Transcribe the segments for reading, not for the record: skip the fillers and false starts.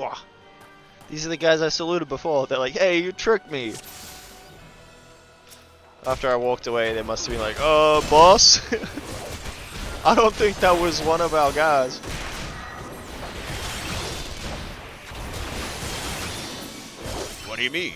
Wah. These are the guys I saluted before. They're like, hey, you tricked me. After I walked away, they must have been like, boss? I don't think that was one of our guys. What do you mean?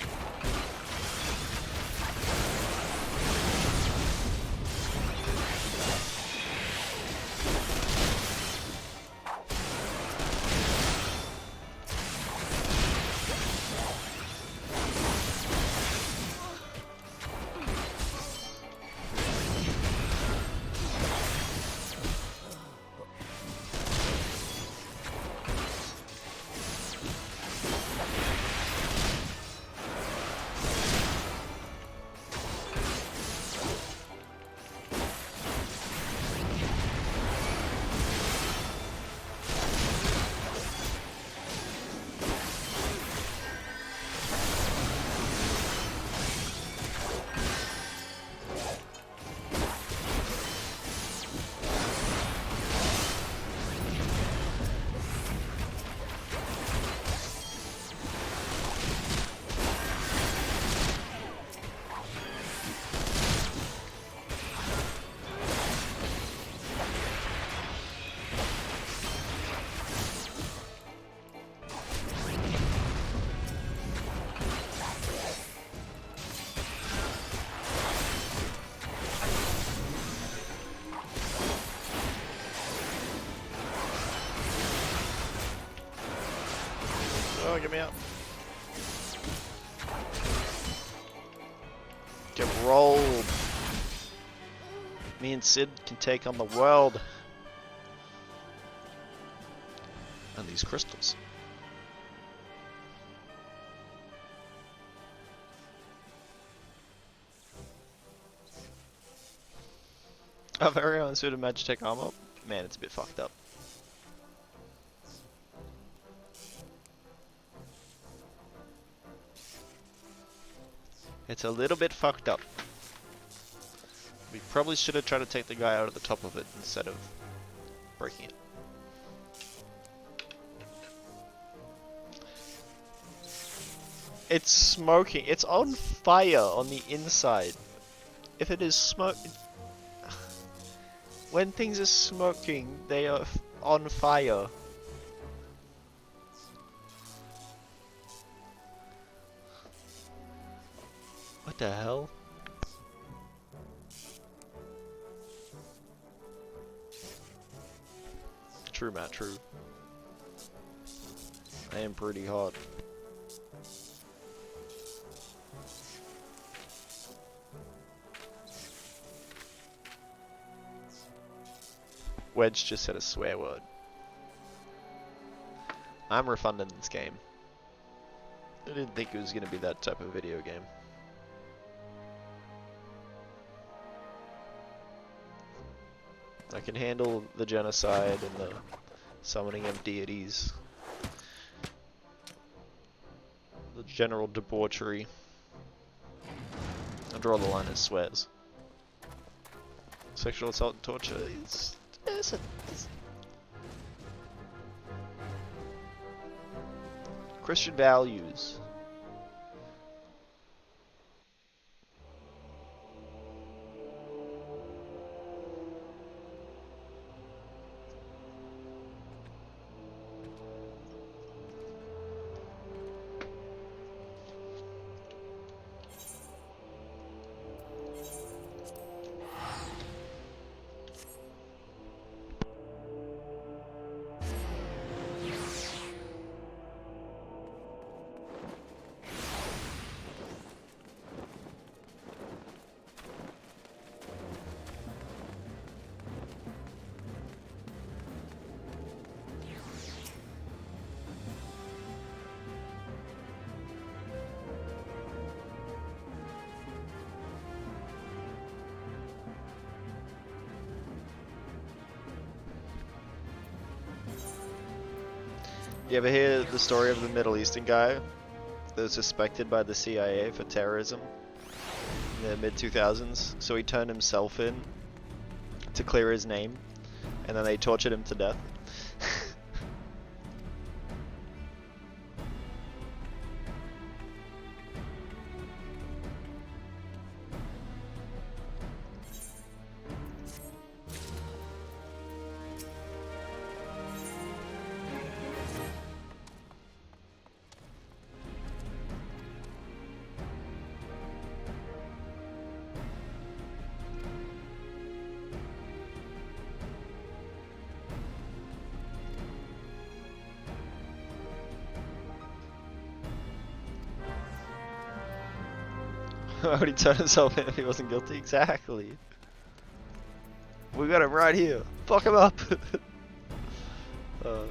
Oh, get me out. Get rolled. Me and Sid can take on the world. And these crystals. Oh, very own suit of Magitech armor. Man, it's a bit fucked up. It's a little bit fucked up. We probably should have tried to take the guy out of the top of it instead of breaking it. It's smoking. It's on fire on the inside. If it is smoke... When things are smoking, they are on fire. What the hell? True, Matt, true. I am pretty hot. Wedge just said a swear word. I'm refunding this game. I didn't think it was going to be that type of video game. I can handle the genocide and the summoning of deities. The general debauchery. I draw the line as swears. Sexual assault and torture is... Christian values. You ever hear the story of the Middle Eastern guy that was suspected by the CIA for terrorism in the mid-2000s? So he turned himself in to clear his name, and then they tortured him to death. Why would he turn himself in if he wasn't guilty? Exactly. We got him right here. Fuck him up. uh,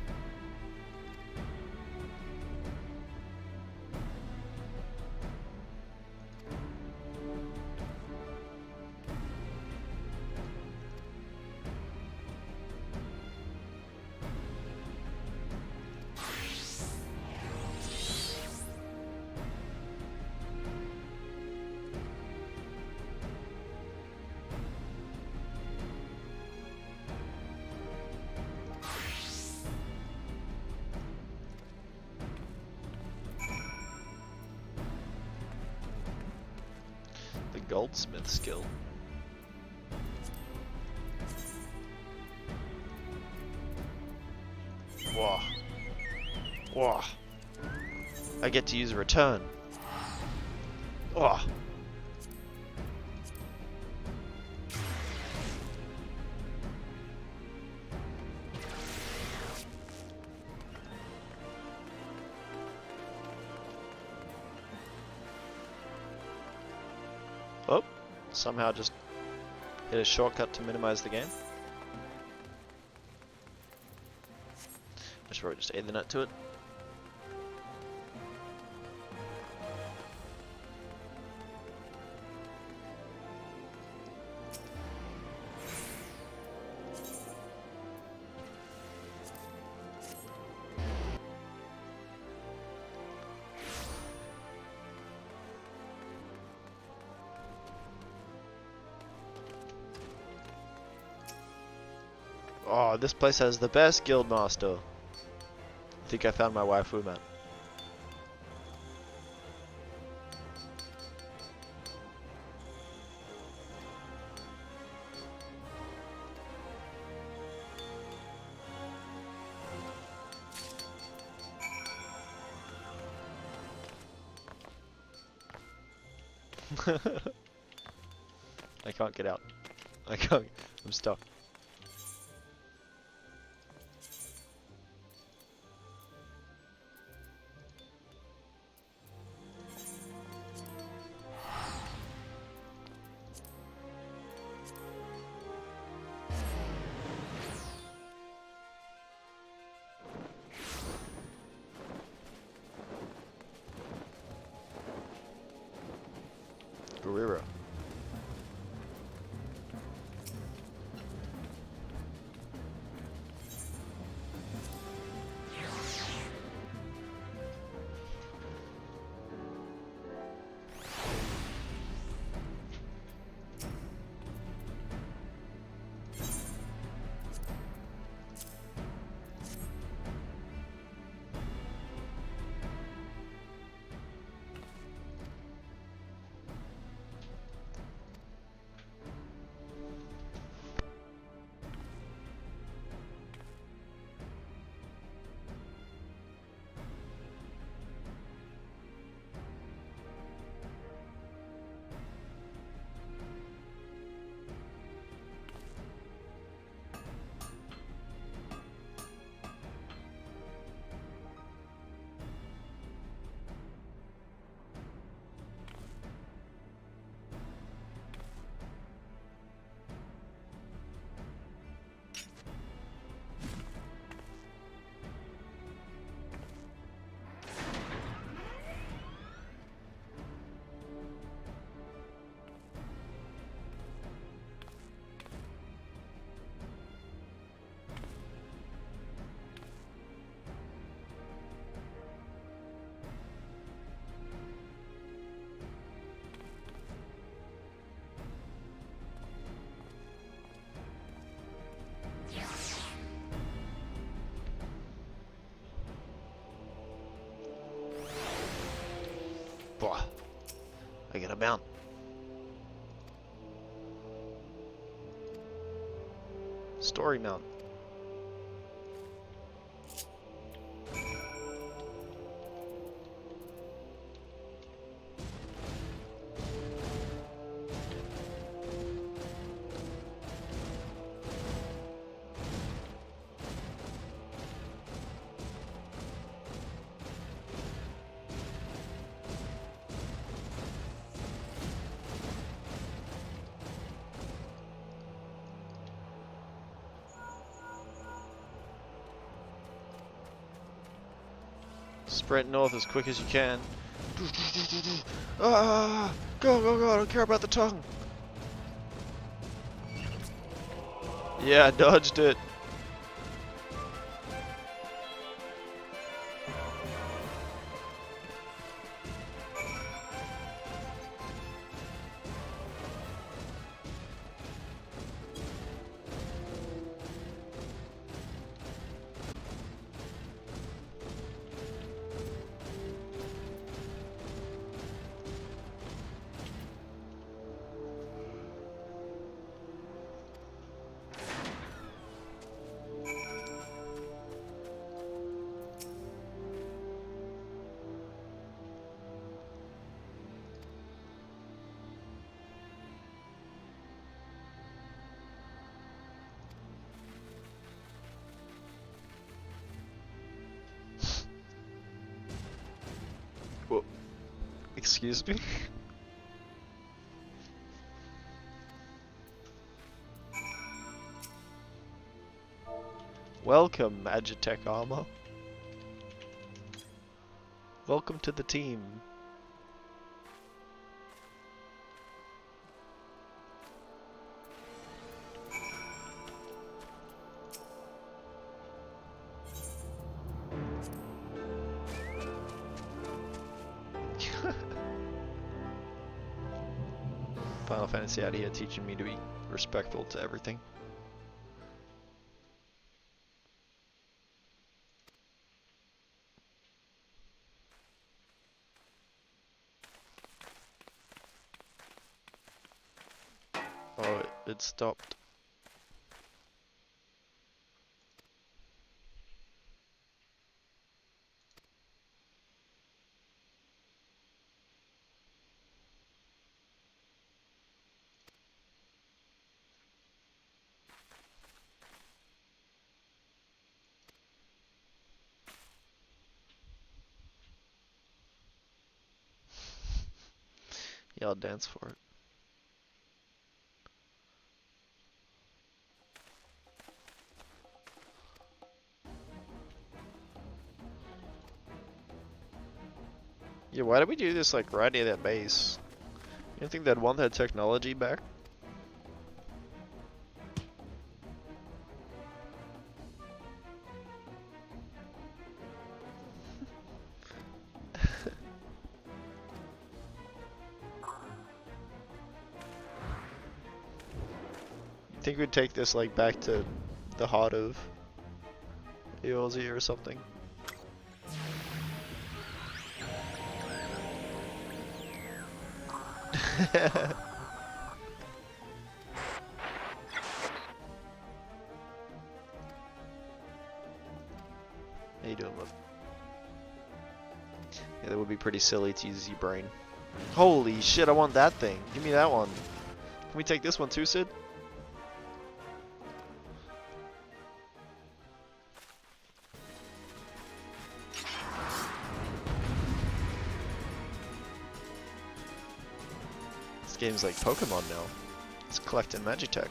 the goldsmith skill. Whoa. Whoa. I get to use a return. Oh. Oh, somehow just hit a shortcut to minimize the game. I should probably just aid the net to it. Oh, this place has the best guild master. I think I found my waifu, man. I can't get out. I can't. I'm stuck. Guerrero. Blah. I get a mount. Story mount. Sprint north as quick as you can. Ah! Go, go, go! I don't care about the tongue. Yeah, I dodged it. Whoa. Excuse me? Welcome, Magitech Armor. Welcome to the team. Final Fantasy out here teaching me to be respectful to everything. Oh, it stopped. Yeah, I'll dance for it. Yeah, why did we do this like right near that base? You don't think they'd want that technology back? You think we'd take this like back to the heart of Eorzea or something? How you doing, love? Yeah, that would be pretty silly to use your brain. Holy shit, I want that thing. Give me that one. Can we take this one too, Sid? This game's like Pokemon now. It's collecting Magitech.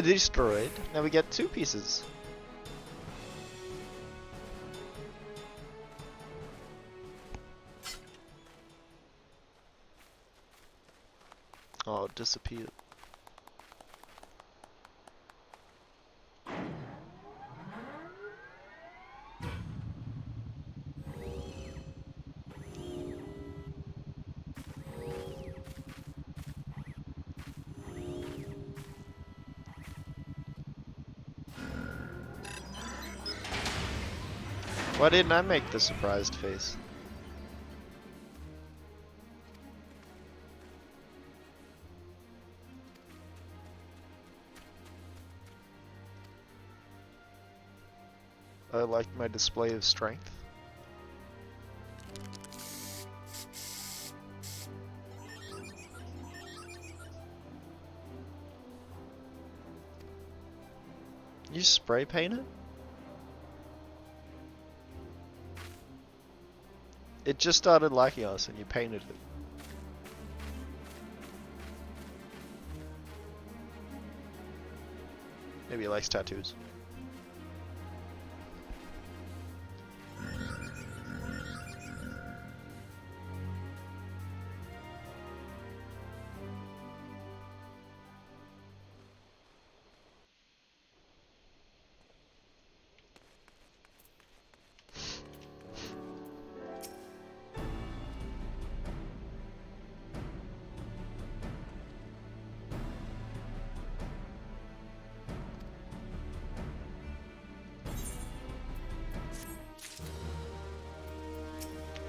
Destroyed. Now we get 2 pieces. Oh, it disappeared. Why didn't I make the surprised face? I liked my display of strength. You spray paint it? It just started liking us and you painted it. Maybe he likes tattoos.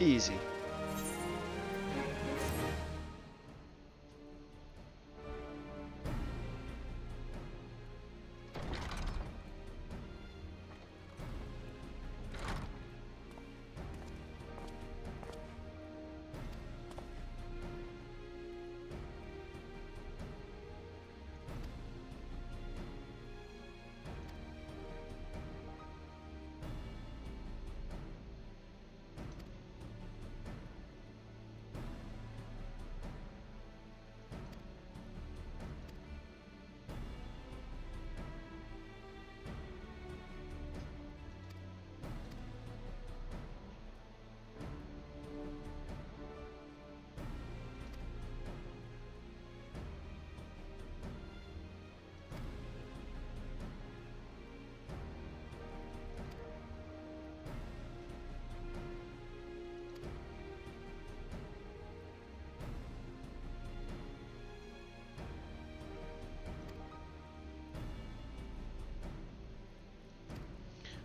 Easy.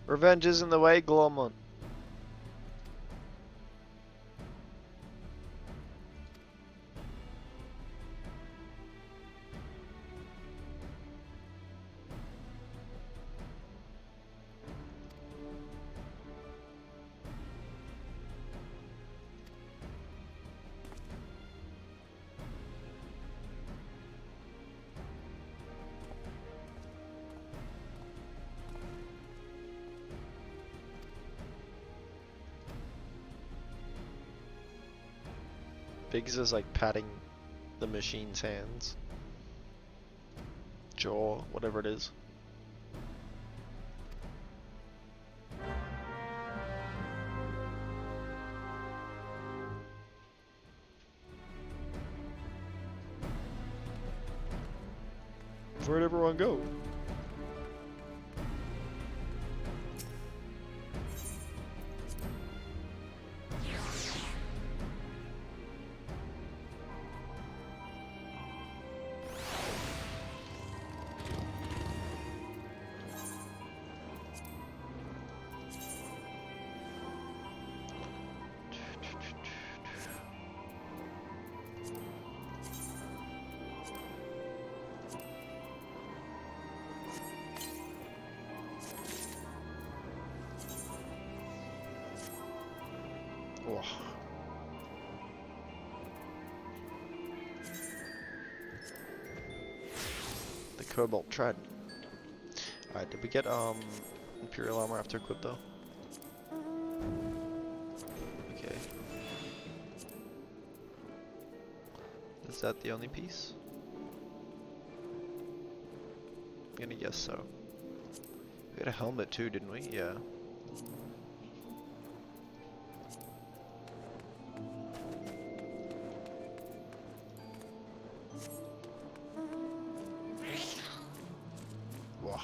Revenge isn't the way, Glormont. Biggs is like patting the machine's hands. Jaw, whatever it is. Where'd everyone go? Oh. The Cobalt Trident. Alright, did we get Imperial Armor after equip though? Okay. Is that the only piece? gonna guess so. We had a helmet too, didn't we? Yeah. Wow.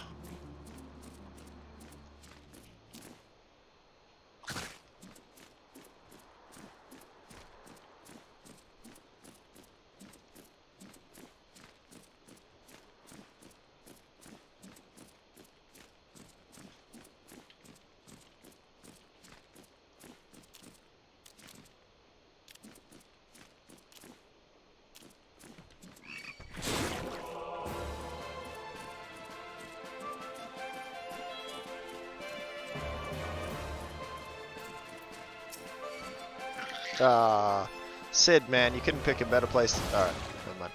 Ah, Sid, man, you couldn't pick a better place. Alright, never mind.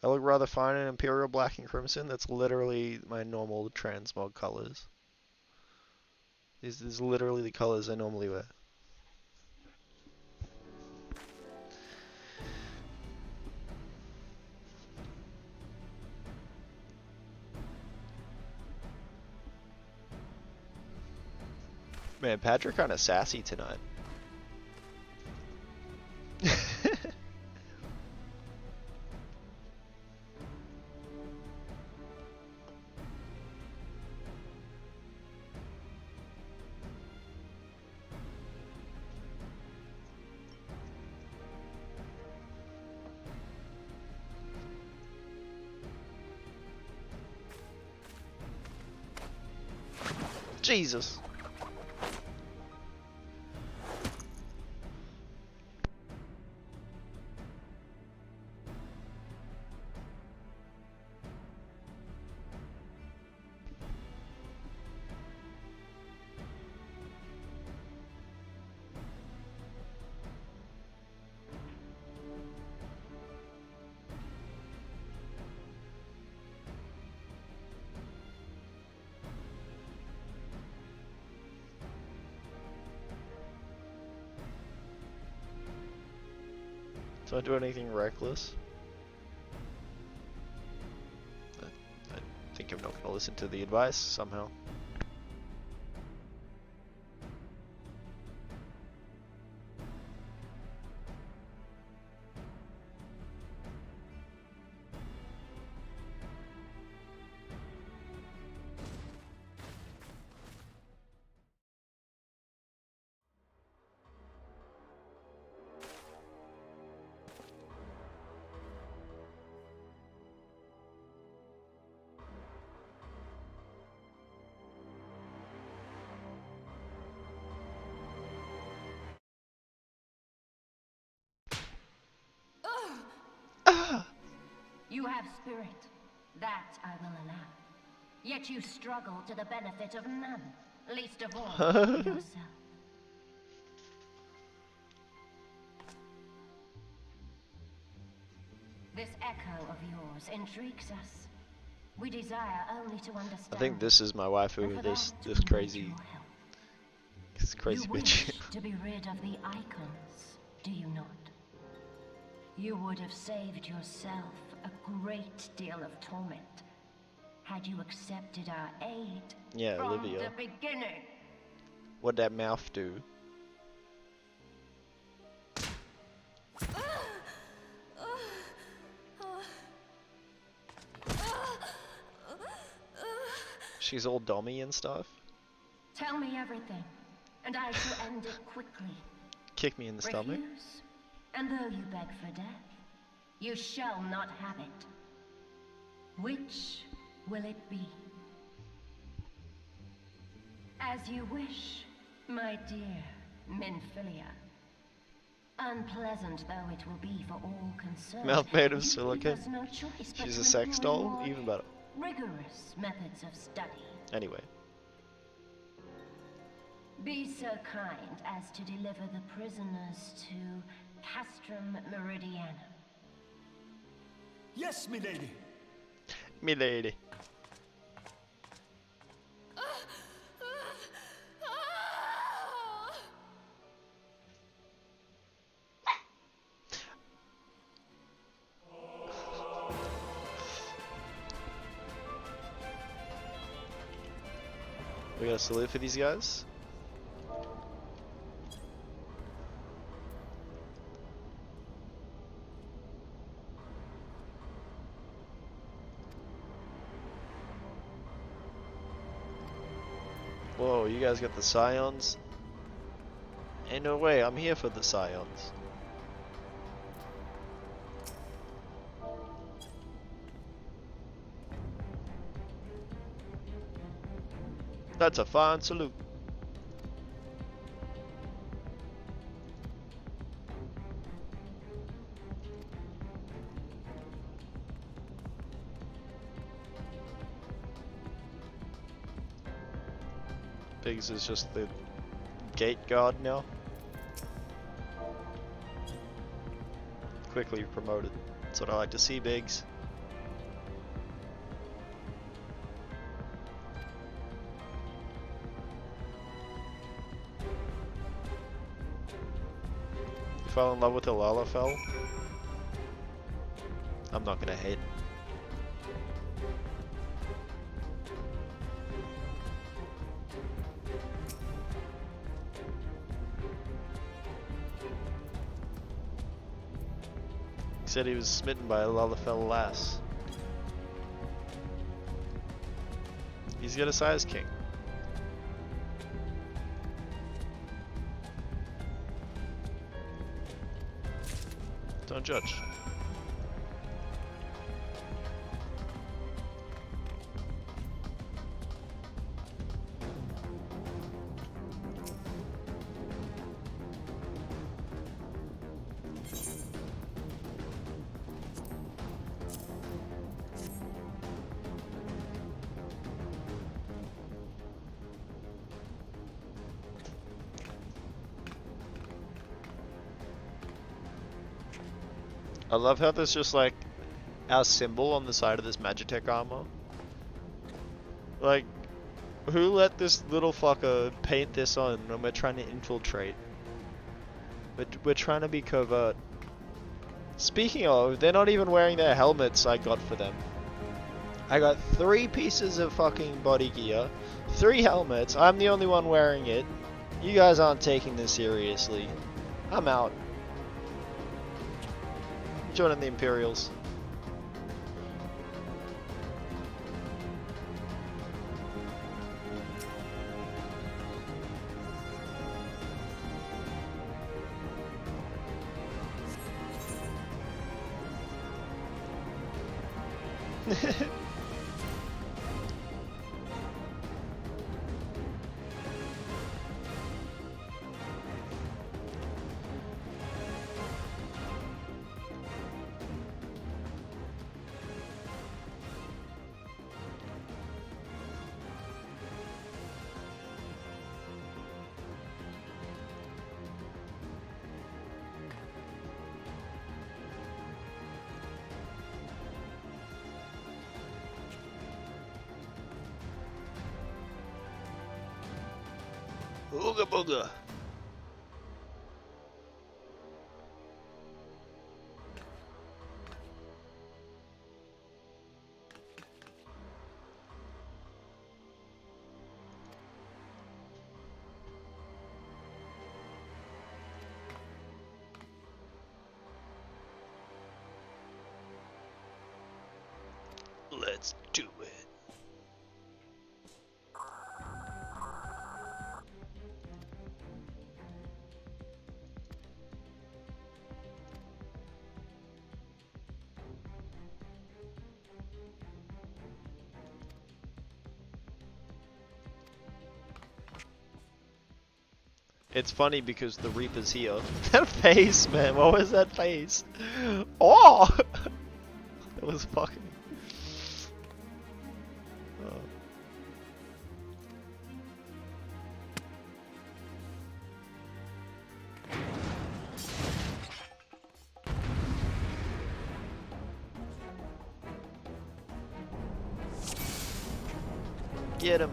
I look rather fine in Imperial Black and Crimson. That's literally my normal transmog colors. These is literally the colors I normally wear. Man, Patrick kinda sassy tonight. Jesus. Don't do anything reckless. I think I'm not gonna listen to the advice somehow. You have spirit, that I will allow. Yet you struggle to the benefit of none, least of all yourself. This echo of yours intrigues us. We desire only to understand. I think this is my waifu, this crazy You bitch. wish to be rid of the icons, do you not? You would have saved yourself a great deal of torment had you accepted our aid Yeah, from Olivia. the beginning. What'd that mouth do? She's all dommy and stuff. Tell me everything, and I shall end it quickly. Kick me in the stomach. Refuse, and though you beg for death, you shall not have it. Which will it be? As you wish, my dear Minfilia. Unpleasant though it will be for all concerned. Mouth made of you leave silicone. us no choice but She's to a sex employ doll. more Even better. rigorous methods of study. Anyway. Be so kind as to deliver the prisoners to Castrum Meridianum. Yes, milady. Milady. We got a salute for these guys. Whoa, you guys got the Scions? Ain't no way, I'm here for the Scions. That's a fine salute. Biggs is just the gate guard now. Quickly promoted. That's what I like to see, Biggs. You fell in love with a Lalafell? I'm not gonna hate. He said he was smitten by a Lalafell lass. He's got a size king. Don't judge. I love how there's just like our symbol on the side of this Magitech armor. Like, who let this little fucker paint this on when we're trying to infiltrate? We're trying to be covert. Speaking of, they're not even wearing their helmets I got for them. I got 3 pieces of fucking body gear, 3 helmets, I'm the only one wearing it. You guys aren't taking this seriously. I'm out. Joining the Imperials. Ooga booga. Let's do it. It's funny because the Reaper's here. That face, man, what was that face? Oh! It was fucking... Oh. Get him.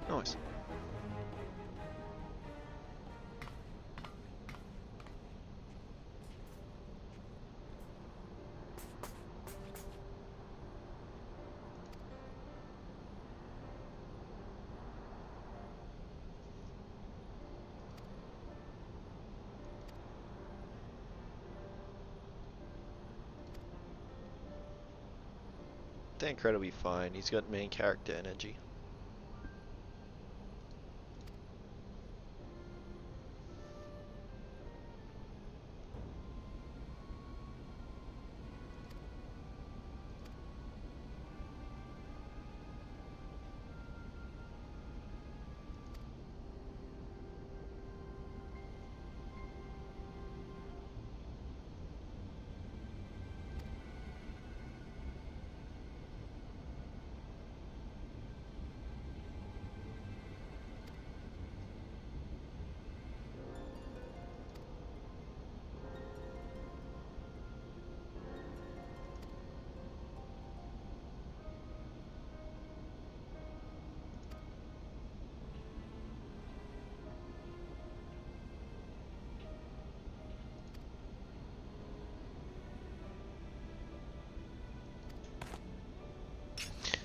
Nice. They're incredibly fine. He's got main character energy.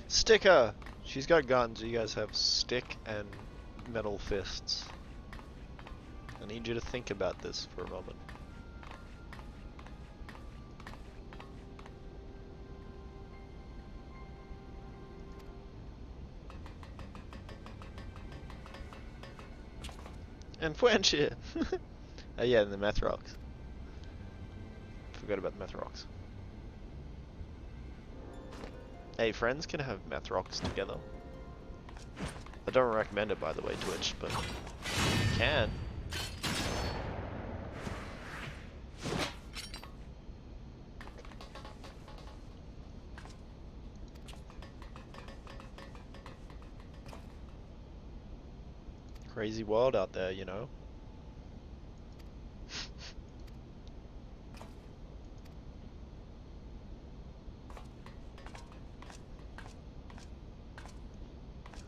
Sticker! She's got guns, you guys have stick and metal fists. I need you to think about this for a moment. And friendship! Oh yeah, and the meth rocks. Forgot about the meth rocks. Hey, friends can have meth rocks together. I don't recommend it, by the way, Twitch, but you can. Crazy world out there, you know.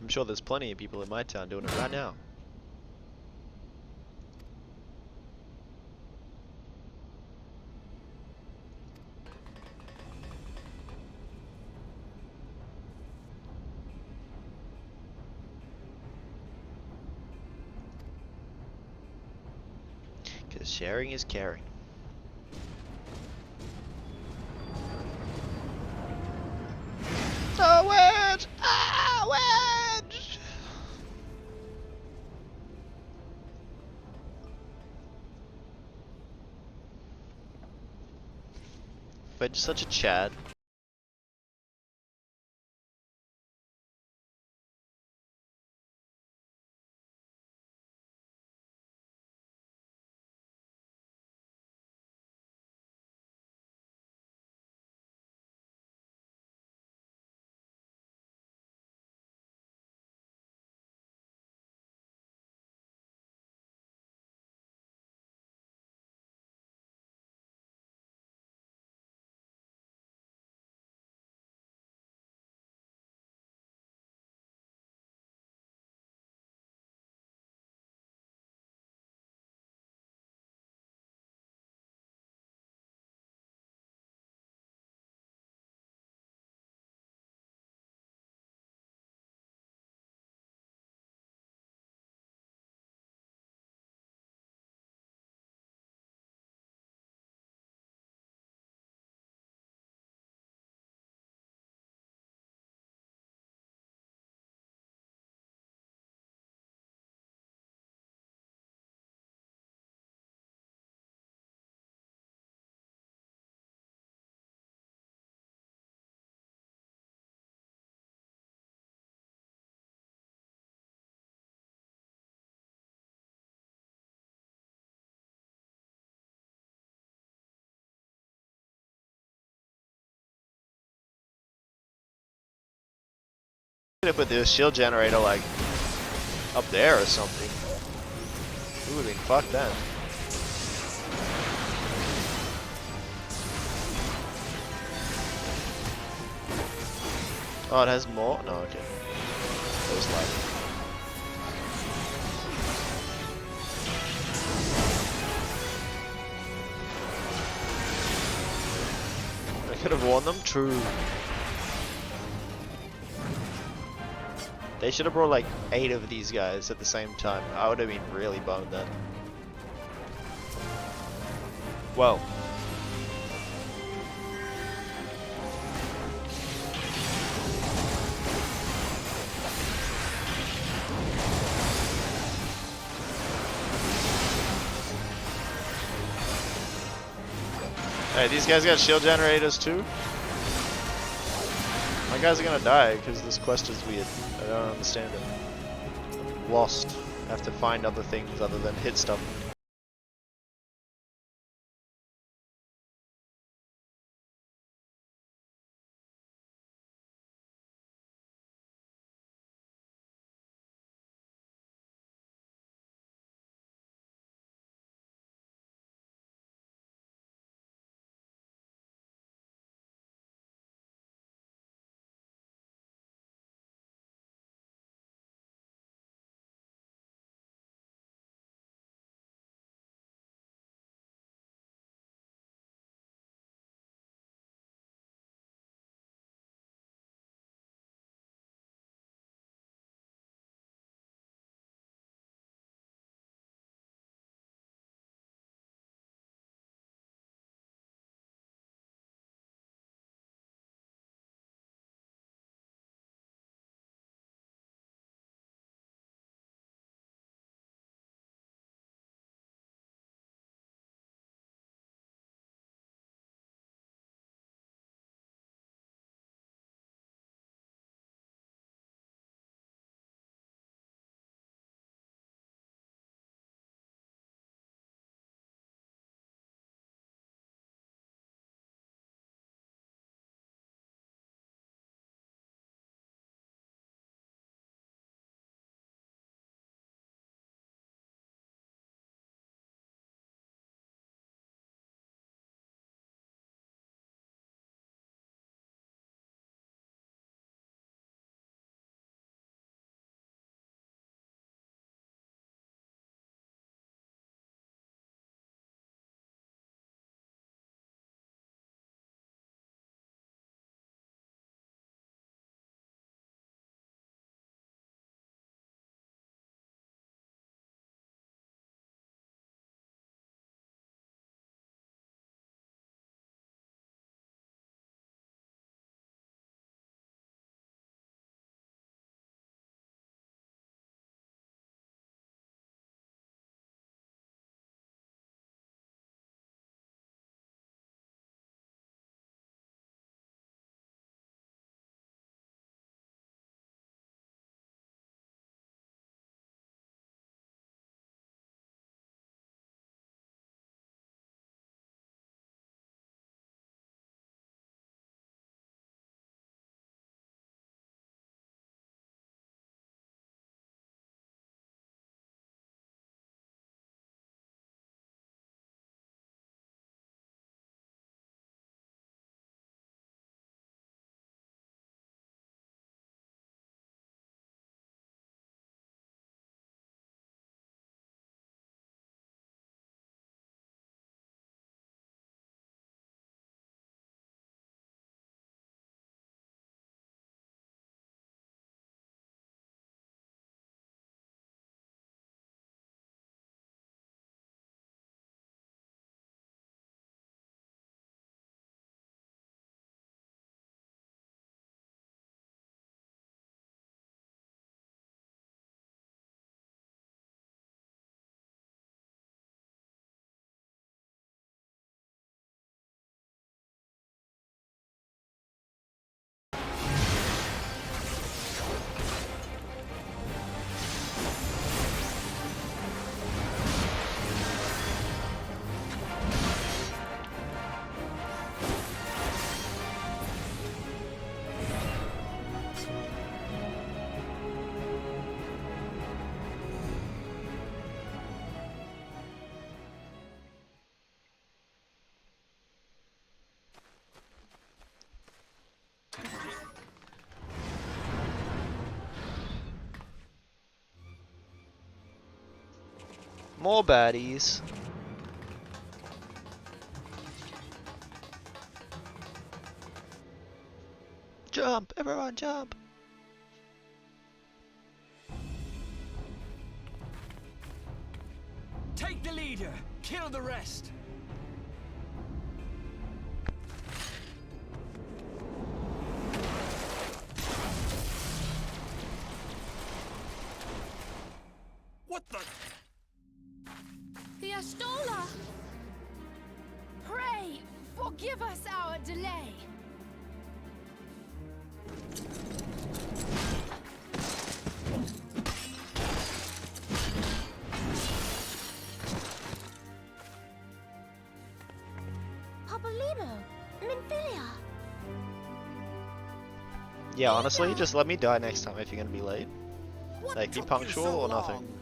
I'm sure there's plenty of people in my town doing it right now. Because sharing is caring. Oh, wedge! Ah, wedge! Wedge is such a Chad. Could have put the shield generator like up there or something. We would have been fucked then. Oh, it has more? No, okay. It was like Could have warned them. True. They should have brought like 8 of these guys at the same time. I would have been really boned then. Well. Hey, these guys got shield generators too? My guys are gonna die because this quest is weird. I don't understand it. I'm lost. I have to find other things other than hit stuff. More baddies. Jump! Everyone jump! Take the leader, kill the rest. What the? The Astola! Pray, forgive us our delay. Papolino, Minfilia. Yeah, honestly, just let me die next time if you're gonna be late. What Like, be took you punctual so or long? nothing.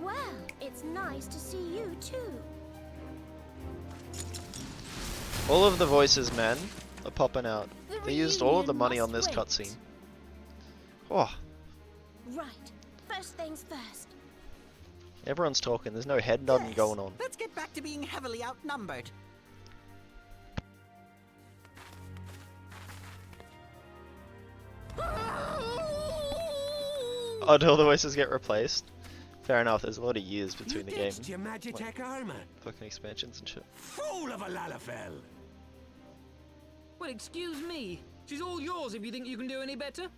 Well, it's nice to see you too. All of the voices, man, are popping out. The They used all of the reunion money on must this wait. cutscene. Oh, Right, first things first. everyone's talking. There's no head nodding Yes, going on. Let's get back to being heavily outnumbered. Oh, do all the voices get replaced? Fair enough. There's a lot of years between the You game. ditched your Magitech armor. Fucking expansions and shit. Fool of a Lalafell. Well, excuse me. She's all yours if you think you can do any better.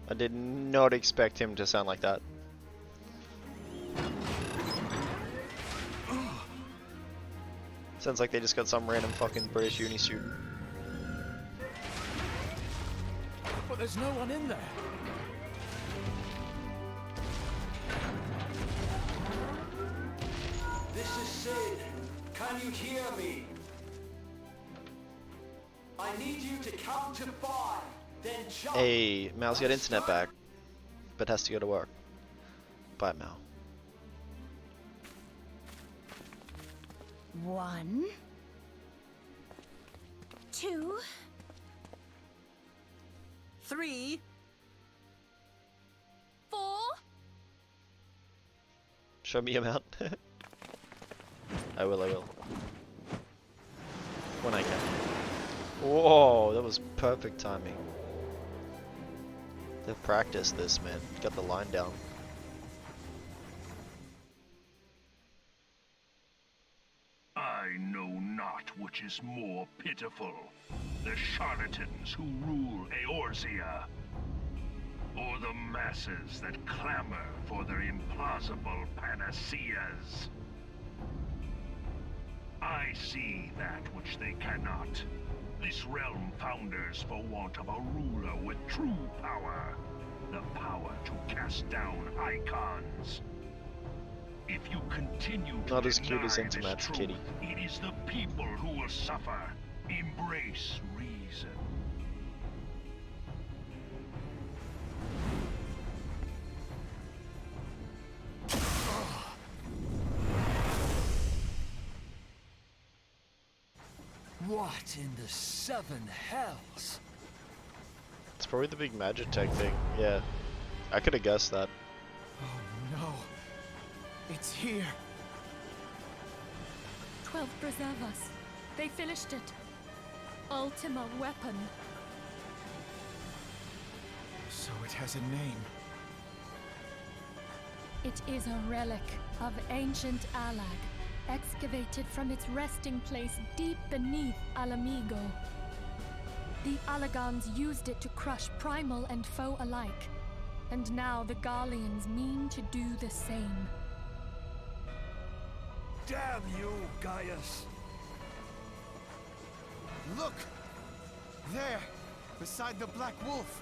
I did not expect him to sound like that. Sounds like they just got some random fucking British uni student. But there's no one in there. This is Sid. Can you hear me? I need you to count to 5, then jump. Hey, Mal's got internet back, but has to go to work. Bye, Mal. 1, 2, 3. 4. Show me him out. I will. When I can. Whoa, that was perfect timing. They've practiced this, man. Got the line down. I know not which is more pitiful, the charlatans who rule Eorzea, or the masses that clamor for their implausible panaceas. I see that which they cannot. This realm founders for want of a ruler with true power, the power to cast down icons. If you continue to Not as cute as deny this Intimate's truth, kitty. it is the people who will suffer. Embrace reason. What in the 7 hells? It's probably the big Magitech thing. Yeah, I could have guessed that. Oh no. It's here. 12 Preservas. They finished it. Ultima weapon. So it has a name. It is a relic of ancient Alag, excavated from its resting place deep beneath Alamigo. The Alagans used it to crush primal and foe alike, and now the Garleans mean to do the same. Damn you, Gaius! Look! There, beside the Black Wolf.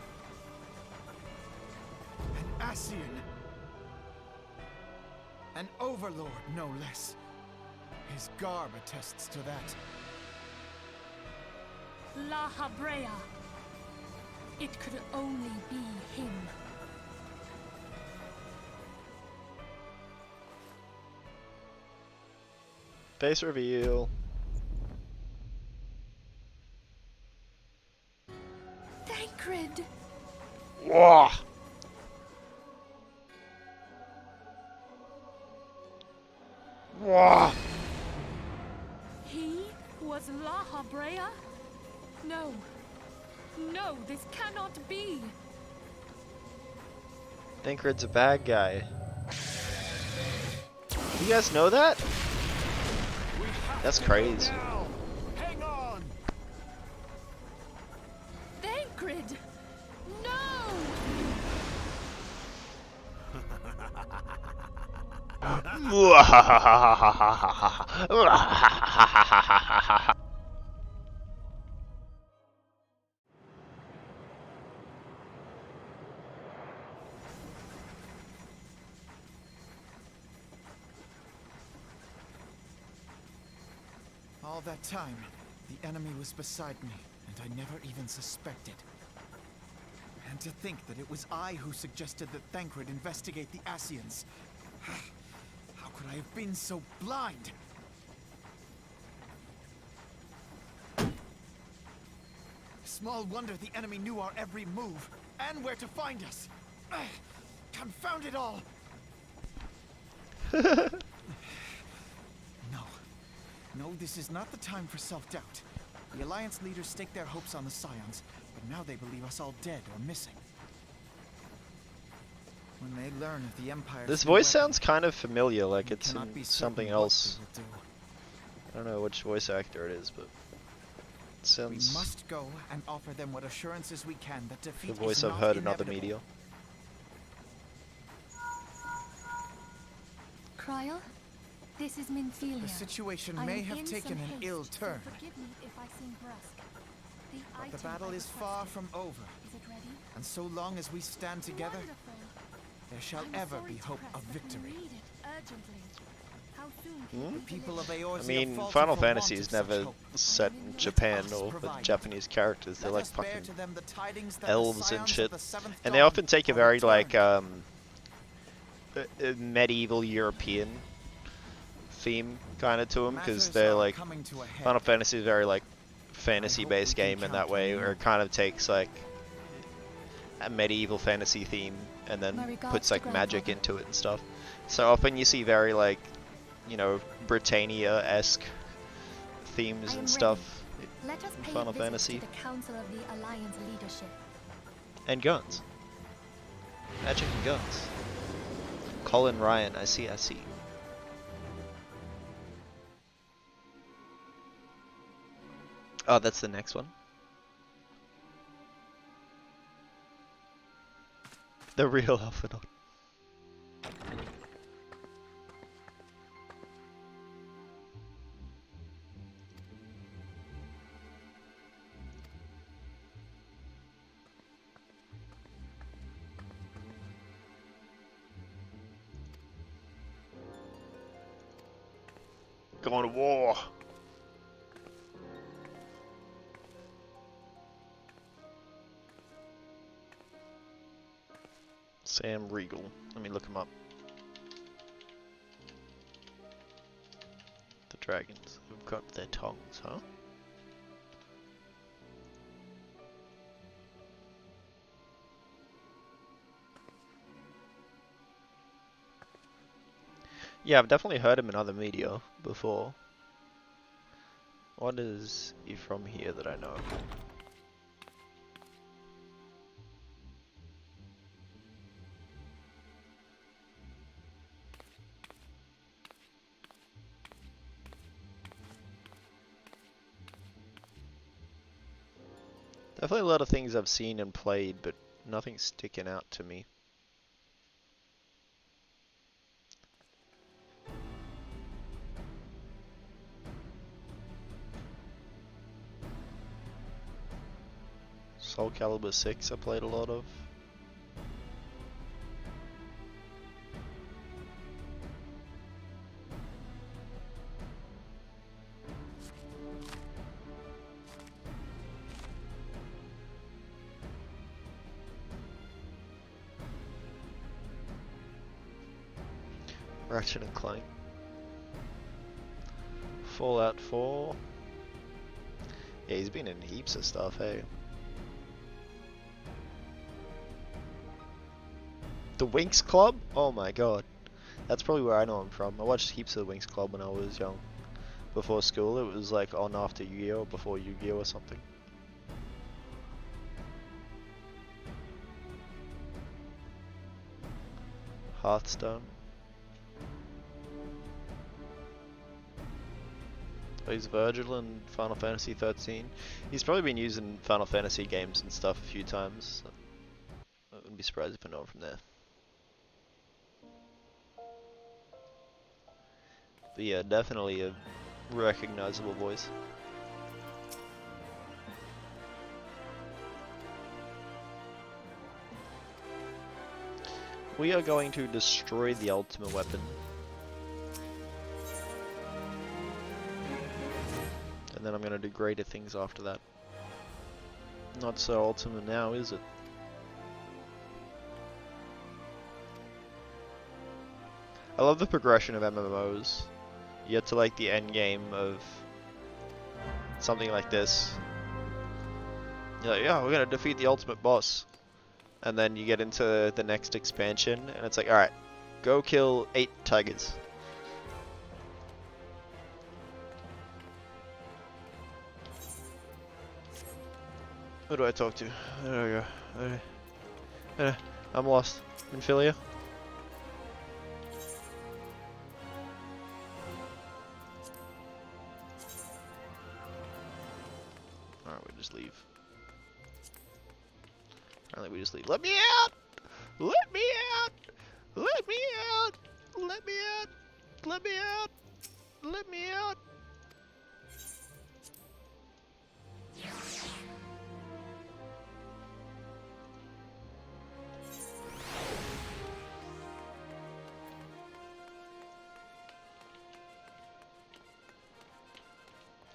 An Ascian. An overlord, no less. His garb attests to that. La Habrea. It could only be him. Face reveal. Thancred! Whoa! Whoa! He was Laha Brea? No. No, this cannot be. Thancred's a bad guy. You guys know that? That's crazy. Hang on! Thancred! No! All that time, the enemy was beside me, and I never even suspected. And to think that it was I who suggested that Thancred investigate the Asians. How could I have been so blind? Small wonder the enemy knew our every move, and where to find us. Confound it all! No, this is not the time for self-doubt. The Alliance leaders stake their hopes on the Scions, but now they believe us all dead or missing. When they learn of the Empire's This new voice weapon, sounds kind of familiar, like we it's cannot in be something certain what else. we will I don't know which voice actor it is, but it do. We sounds must go and offer them what assurances we can that defeat the voice is I've not heard in other inevitable. media. Cryle, this is Minthelia. The situation I may am have in taken some an haste, ill so turn, forgive me if I seem brusque. but the item battle I is far requested. from over. Is it ready? And so long as we stand together, Wonderful. there shall I'm ever sorry be to hope press, of but we victory. need it urgently. How soon can Hmm? we The people of deliver? Eorzea I mean, falter Final for Fantasy want is of such never hope. set in Let Japan us or with provide it. Japanese characters. They're Let like us bear fucking to them the tidings that elves the and Scions shit. of the Seventh And they Dawn often take a are very like returned. medieval European theme kind of to them, because Matters they're are like coming to a head. Final Fantasy is very like fantasy hope based we can game in count that on way, you. where it kind of takes like a medieval fantasy theme and then My regards puts to like magic grandfather. into it and stuff. So often you see very like, you know, Britannia-esque themes I am and ready. stuff Let us in pay Final a visit Fantasy. to the Council of the Alliance leadership. And guns. Magic and guns. Colin Ryan, I see. Oh, that's the next one. The real Alphinaud. Going to war. Sam Riegel. Let me look him up. The dragons have got their tongues, huh? Yeah, I've definitely heard him in other media before. What is he from here that I know? Definitely a lot of things I've seen and played, but nothing sticking out to me. Soul Calibur 6 I played a lot of. Ratchet and Clank. Fallout 4. Yeah, he's been in heaps of stuff, hey. The Winx Club? Oh my god. That's probably where I know him from. I watched heaps of the Winx Club when I was young. before school. It was like on after Yu-Gi-Oh! Or before Yu-Gi-Oh! Or something. Hearthstone. Oh, he's Virgil in Final Fantasy 13. He's probably been using Final Fantasy games and stuff a few times. So I wouldn't be surprised if I know him from there. But yeah, definitely a recognizable voice. We are going to destroy the ultimate weapon. And then I'm going to do greater things after that. Not so ultimate now, is it? I love the progression of MMOs. You get to like the end game of something like this. You're like, yeah, we're going to defeat the ultimate boss. And then you get into the next expansion, and it's like, alright, go kill 8 tigers. Who do I talk to? There we go. I'm lost. Infilia? Alright, we just leave. Apparently we just leave. Let me out! Let me out! Let me out! Let me out! Let me out! Let me out!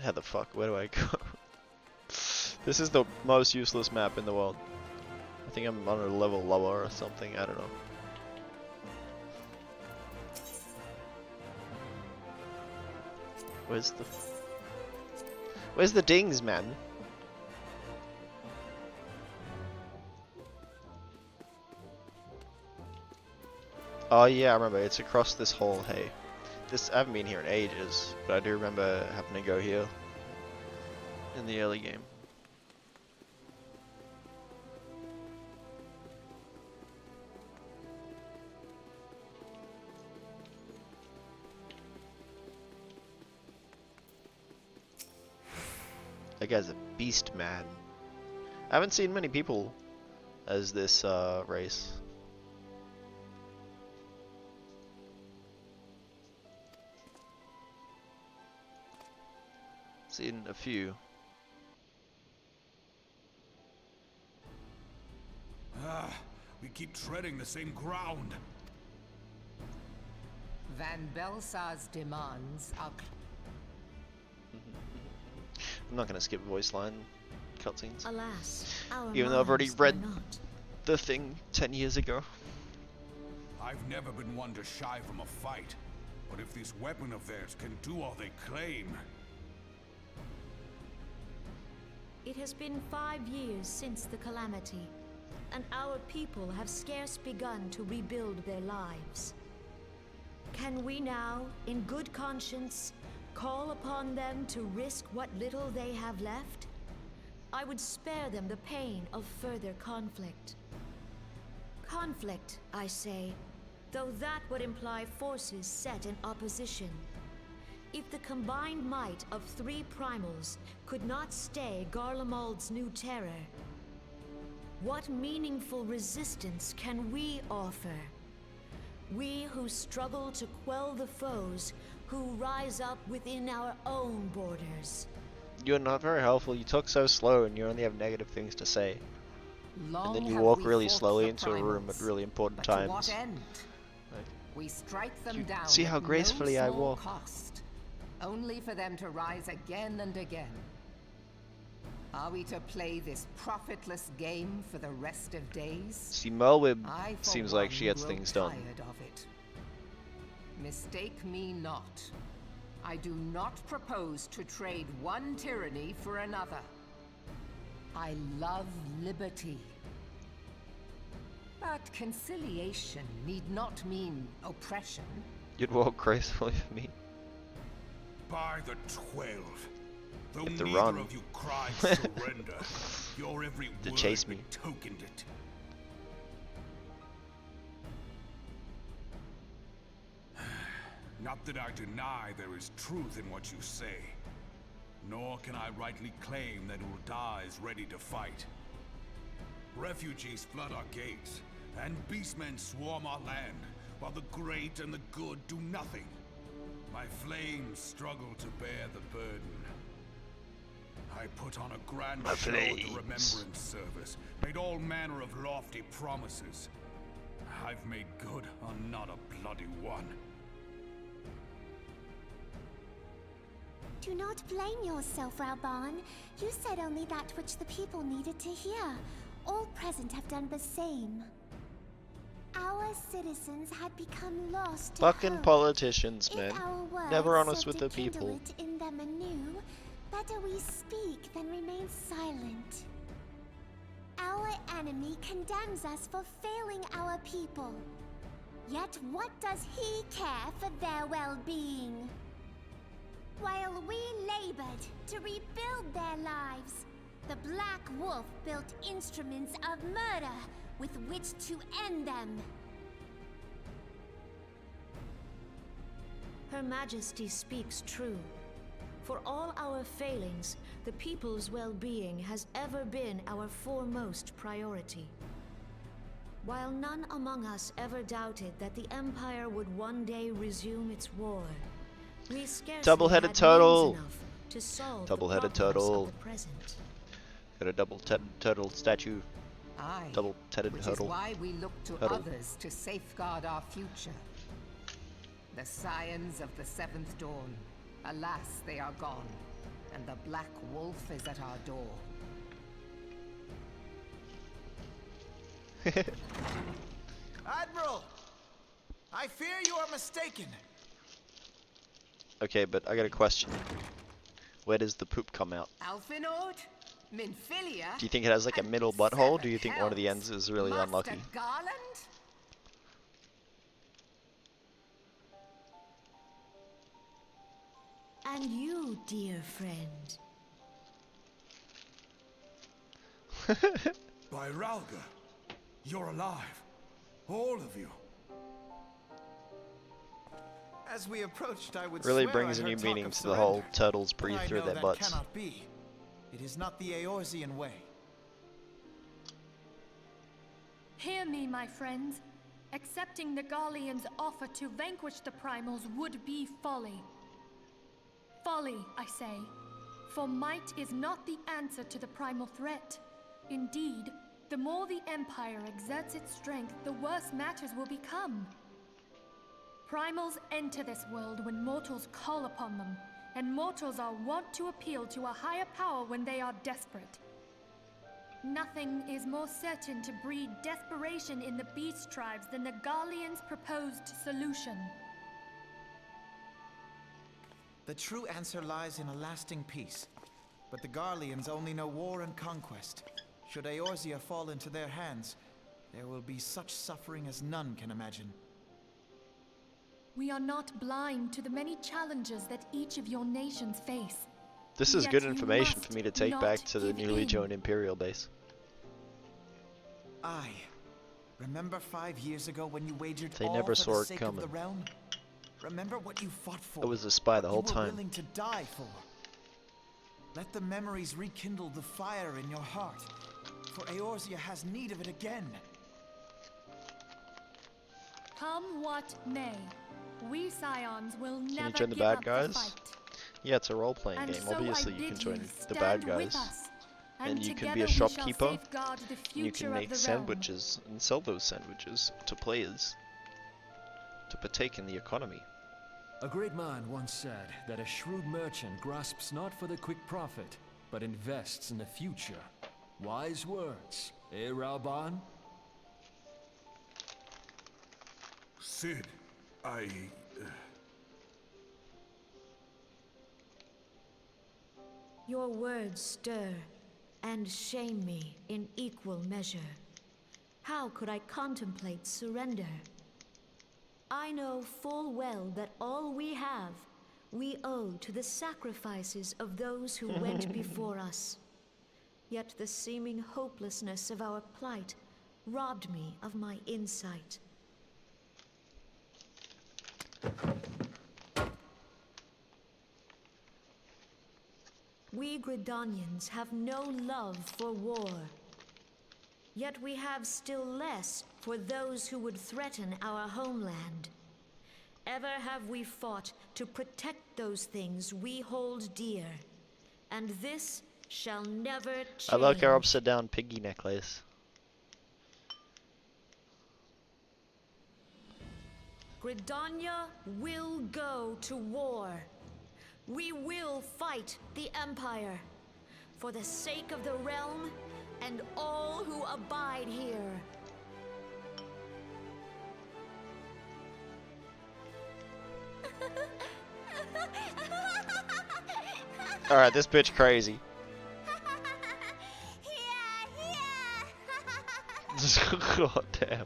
How the fuck? Where do I go? This is the most useless map in the world. I think I'm on a level lower or something, I don't know. Where's the dings, man? Oh yeah, I remember, it's across this hall, hey. I haven't been here in ages, but I do remember having to go here in the early game. That guy's a beast, man. I haven't seen many people as this race. Seen a few. We keep treading the same ground. Van Belsar's demands are... I'm not gonna skip voice line cutscenes. Alas, our even though I've already minds are read not. the thing 10 years ago. I've never been one to shy from a fight, but if this weapon of theirs can do all they claim... It has been 5 years since the calamity, and our people have scarce begun to rebuild their lives. Can we now, in good conscience, call upon them to risk what little they have left? I would spare them the pain of further conflict. Conflict, I say, though that would imply forces set in opposition. If the combined might of 3 primals could not stay Garlemald's new terror, what meaningful resistance can we offer? We who struggle to quell the foes who rise up within our own borders. You're not very helpful. You talk so slow and you only have negative things to say. Long and then you have walk we really fought slowly the into a room at primals, really important but times. To what end? Like, We strike them you down. see how at gracefully no I small walk. Cost, only for them to rise again and again. Are we to play this profitless game for the rest of days? See, Merlwib I, for seems like one, she gets grow things done. tired of it. Mistake me not. I do not propose to trade one tyranny for another. I love liberty. But conciliation need not mean oppression. You'd walk gracefully for me. By the 12. Though If the neither run. of you cried surrender, your every To word chase me. betokened it. Not that I deny there is truth in what you say, nor can I rightly claim that Ul'dah is ready to fight. Refugees flood our gates, and beastmen swarm our land, while the great and the good do nothing. My flames struggle to bear the burden. I put on a grand My show at the flames. Remembrance Service, made all manner of lofty promises. I've made good on not a bloody one. Do not blame yourself, Rauban. You said only that which the people needed to hear. All present have done the same. Our citizens had become lost to Fucking hope. politicians, If man. our words Never honest serve with to the kindle people. it in them anew, better we speak than remain silent. Our enemy condemns us for failing our people. Yet what does he care for their well-being? While we labored to rebuild their lives, the Black Wolf built instruments of murder with which to end them. Her Majesty speaks true. For all our failings, the people's well-being has ever been our foremost priority. While none among us ever doubted that the Empire would one day resume its war, we scarcely Double-headed had turtle. means enough to solve Double-headed the problems turtle. of the present. Got a turtle statue. Aye, Double-headed which turtle. is why we look to Turtle. others to safeguard our future. The scions of the Seventh Dawn. Alas, they are gone, and the Black Wolf is at our door. Admiral! I fear you are mistaken. Okay, but I got a question. Where does the poop come out? Alphinaud? Minfilia? Do you think it has like a middle butthole? Or do you think one of the ends is really Master unlucky? Garland? And you, dear friend. By Ralga, you're alive. All of you. As we approached, I would Really swear brings I a new heard talk meaning of to the whole surrender. turtles But breathe I through know their that butts. cannot be. It is not the Eorzean way. Hear me, my friends. Accepting the Garlean's offer to vanquish the Primals would be folly. Folly, I say. For might is not the answer to the primal threat. Indeed, the more the Empire exerts its strength, the worse matters will become. Primals enter this world when mortals call upon them, and mortals are wont to appeal to a higher power when they are desperate. Nothing is more certain to breed desperation in the beast tribes than the Garlean's proposed solution. The true answer lies in a lasting peace. But the Garleans only know war and conquest. Should Eorzea fall into their hands, there will be such suffering as none can imagine. We are not blind to the many challenges that each of your nations face. This is Yet good you information must for me to take not back to the give newly in. joined Imperial base. Aye. Remember 5 years ago when you wagered They all never for saw the it sake coming. of the realm? Remember what you fought for. I was a spy the what whole you were time. willing to die for. Let the memories rekindle the fire in your heart, for Eorzea has need of it again. Come what may, we Scions will Can never you join the give bad up guys? the fight. Yeah, it's a role-playing And game. so Obviously, I you can bid join you the bad stand with guys. us, And you can be together a we shall shopkeeper. safeguard the And you future can of make the realm. sandwiches and sell those sandwiches to players to partake in the economy. A great man once said that a shrewd merchant grasps not for the quick profit, but invests in the future. Wise words, eh, Rauban? Sid, Your words stir and shame me in equal measure. How could I contemplate surrender? I know full well that all we have, we owe to the sacrifices of those who went before us. Yet the seeming hopelessness of our plight robbed me of my insight. We Gridanians have no love for war. Yet we have still less for those who would threaten our homeland. Ever have we fought to protect those things we hold dear, and this shall never change. I like our upside down piggy necklace. Gridania will go to war. We will fight the Empire for the sake of the realm and all who abide here. Alright, this bitch crazy. God damn.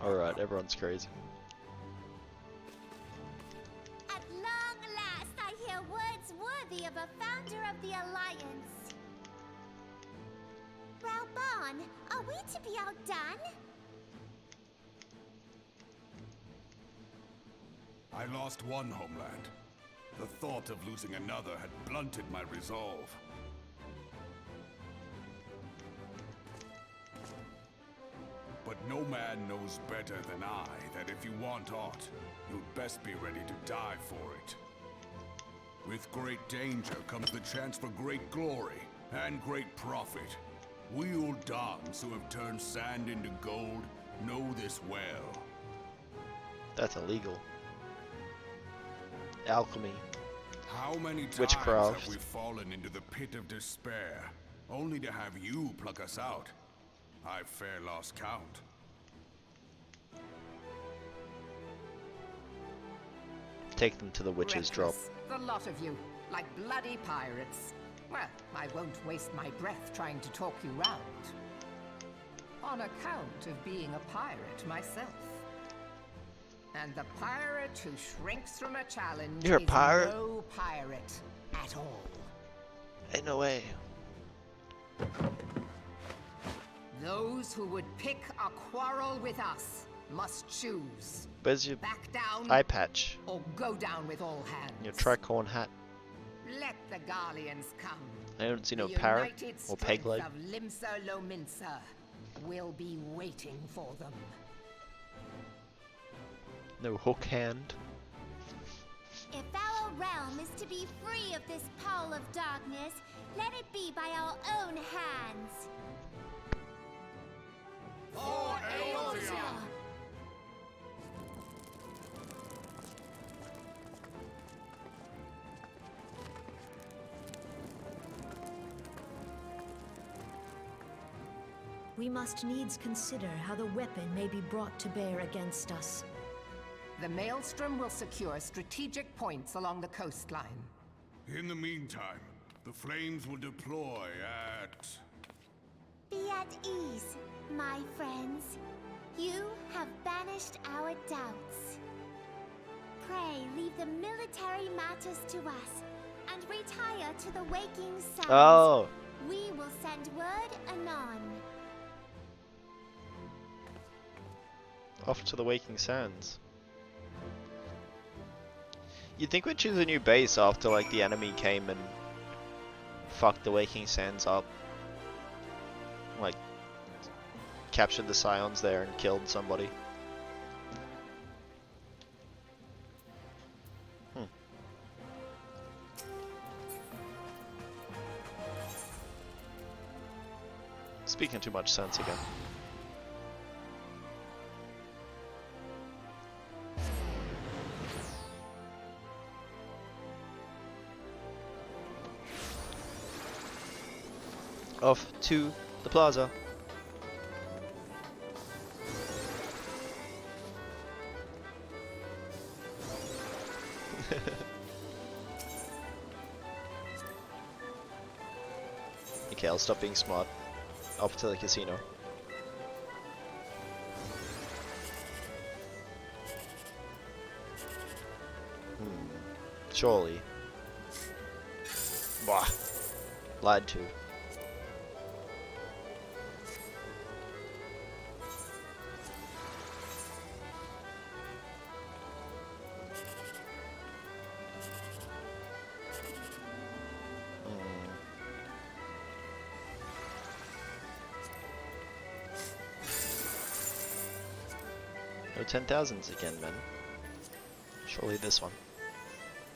Alright, everyone's crazy. At long last, I hear words worthy of a founder of the Alliance. Raubon, are we to be outdone? I lost one homeland. The thought of losing another had blunted my resolve. But no man knows better than I that if you want aught, you'd best be ready to die for it. With great danger comes the chance for great glory and great profit. We Uldans who have turned sand into gold know this well. That's illegal. Alchemy. How many times Witchcraft. have we fallen into the pit of despair, only to have you pluck us out? I've fair lost count. Take them to the witch's drop. Reckless, the lot of you, like bloody pirates. Well, I won't waste my breath trying to talk you round. On account of being a pirate myself. And the pirate who shrinks from a challenge You're a is pirate? no pirate at all. Ain't no way. Those who would pick a quarrel with us must choose. Where's your Back down eye patch? or go down with all hands. Your tricorn hat? Let the Garleans come. I don't see no The parrot united or peg strength leg. of Limsa Lominsa will be waiting for them. No hook hand. If our realm is to be free of this pall of darkness, let it be by our own hands. For Eotia! We must needs consider how the weapon may be brought to bear against us. The Maelstrom will secure strategic points along the coastline. In the meantime, the flames will deploy at... Be at ease, my friends. You have banished our doubts. Pray leave the military matters to us, and retire to the waking sands. Oh. We will send word anon. Off to the Waking Sands. You'd think we'd choose a new base after like the enemy came and fucked the Waking Sands up. Like captured the Scions there and killed somebody. Speaking too much sense again. Off to the plaza. Okay, I'll stop being smart. Off to the casino. Surely. Bah. Lied to. No 10,000s again, man. Surely this one.